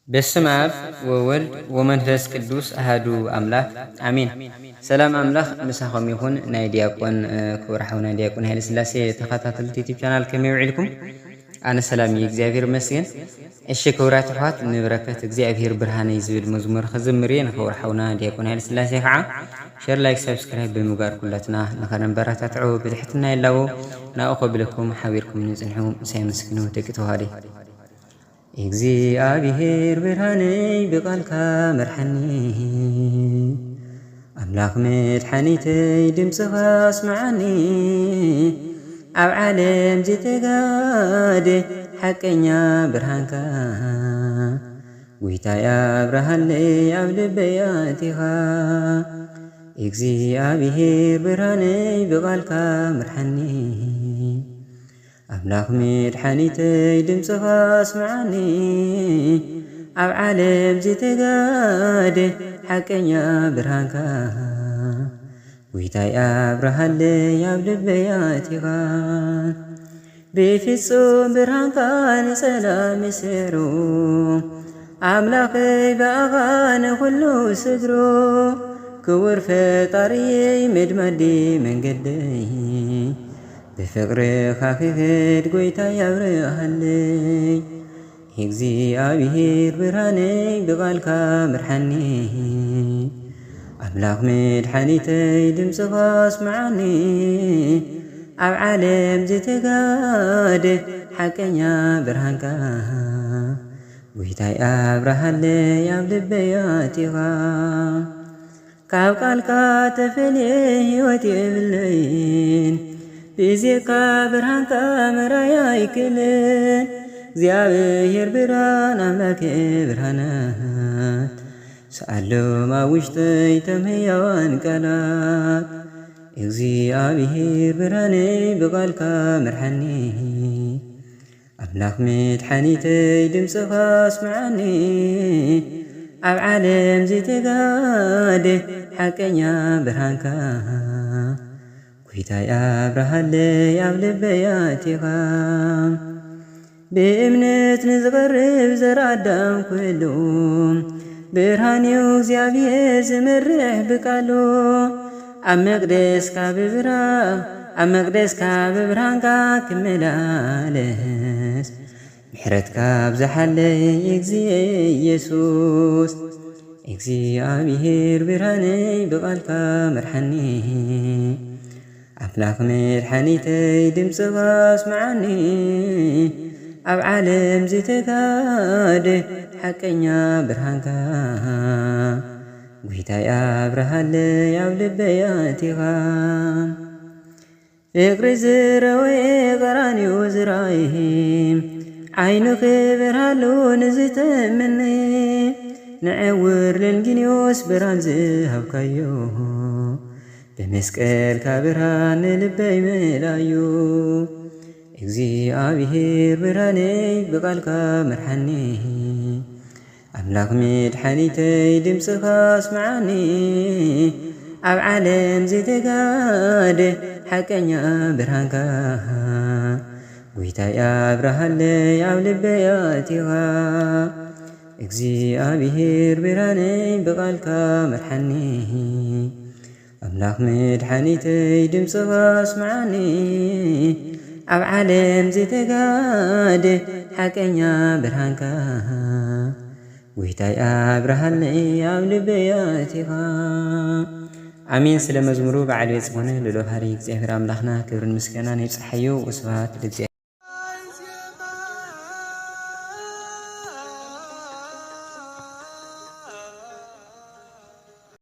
በስመ አብ ወወልድ ወመንፈስ ቅዱስ አሐዱ አምላክ አሜን። ሰላም አምላክ ምሳኹም ይኹን። ናይ ዲያቆን ክብርሓውና ዲያቆን ኃይለ ሥላሴ ተኸታተልቲ ዩቲዩብ ቻናል ከመይ ውዒልኩም? ኣነ ሰላም እግዚአብሔር ይመስገን። እሺ ክብራት ኣሕዋት ንበረከት እግዚአብሔር ብርሃነይ ዝብል መዝሙር ክዝምር እየ። ንክብርሓውና ዲያቆን ኃይለ ሥላሴ ከዓ ሸር ላይክ ሰብስክራይብ ብምግባር ኩላትና ንኸነንበረታትዑ ብትሕትና የላዎ ናብኡ ከብለኩም ሓቢርኩም ንጽንሑ ሳይመስግኑ ደቂ ተዋህደይ እግዚአብሔር ብርሃነይ ብቃልካ መርሐኒ ኣምላኽ መድሓኒተይ ድምፅኻ ኣስማዓኒ ኣብ ዓለም ዝተጋደ ሓቀኛ ብርሃንካ ጐይታይ ኣብርሃለይ ኣብ ልበይ ኣቲኻ እግዚአብሔር ብርሃነይ ብቃልካ መርሐኒ ኣምላኽ መድሓኒተይ ድምፅኻ ኣስማዓኒ ኣብ ዓለም ዝተጋደ ሓቀኛ ብርሃንካ ጐይታይ ኣብርሃለይ ኣብ ልበይ ኣቲኻ ብፍጹም ብርሃንካ ንጸላም ይስዕሩ ኣምላኸይ በኣኻ ንኹሉ ስግሮ ክቡር ፈጣሪየይ መድመዲ መንገደይ ብፍቅርኻ ክኸድ ጐይታይ ኣብርሃለይ እግዚአብሔር ብርሃነይ ብቃልካ መርሐኒ ኣምላኽ መድሓኒተይ ድምፅኻ ኣስማዓኒ ኣብ ዓለም ዝተጋደ ሓቀኛ ብርሃንካ ጐይታይ ኣብርሃለይ ኣብ ልበይ ኣቲኻ ካብ ቃልካ ተፈልየ ሕይወት የብለይን ብዜካ ብርሃንካ መራይ ኣይክእልን እግዚአብሔር ብርሃን ኣምላክ ብርሃናት ሰኣሎም ኣብ ውሽጠይ ተምህያዋን ቃላት እግዚአብሔር ብርሃነይ ብቃልካ መርሐኒ ኣምላኽ መድሓኒተይ ድምፅኻ ኣስማዓኒ ኣብ ዓለም ዝተጋደ ሓቀኛ ብርሃንካ ጐይታይ ኣብርሃለይ ኣብ ልበይ ኣቲኻ ብእምነት ንዝቐርብ ዘር ኣዳም ኩሉ ብርሃንዩ እግዚአብሔር ዝመርሕ ብቃሉ ኣብ መቅደስካ ብብርሃንካ ክመላለስ ምሕረትካ ኣብዝሓለይ እግዚእ ኢየሱስ እግዚአብሔር ብርሃነይ ብቃልካ መርሐኒ ኣምላኽ መድሓኒተይ ድምፅኻ ኣስማዓኒ ኣብ ዓለም ዝተጋደ ሓቀኛ ብርሃንካ ጐይታይ ኣብርሃለይ ኣብ ልበይ ኣቲኻ ፍቅሪ ዝረወየ ቀራንዮ ዝረአየ ዓይኑ ክበርሃሉ ንዝተመነ ንዕውር ለንጊንዮስ ብርሃን ዝሃብካዮ በመስቀልካ ብርሃን ንልበይ መላዩ እግዚአብሔር ብርሃነይ ብቃልካ መርሐኒ ኣምላኽ መድሓኒተይ ድምፅኻ ኣስማዓኒ ኣብ ዓለም ዝተጋደ ሓቀኛ ብርሃንካ ጐይታይ ኣብርሃለይ ኣብ ልበይ ኣቲኻ እግዚአብሔር ብርሃነይ ብቃልካ መርሐኒ ኣምላኽ መድሓኒተይ ድምፅኻ ኣስማዓኒ ኣብ ዓለም ዝተጋደ ሓቀኛ ብርሃንካ ጐይታይ ኣብርሃለይ ኣብ ልበይ ኣቲኻ አሜን። ስለ መዝሙሩ በዓል ቤት ዝኾነ ልሎ ባህሪ እግዚአብሔር ኣምላኽና ክብርን ምስጋናን ይብፅሓዮ። ወስብሐት ለእግዚአብሔር።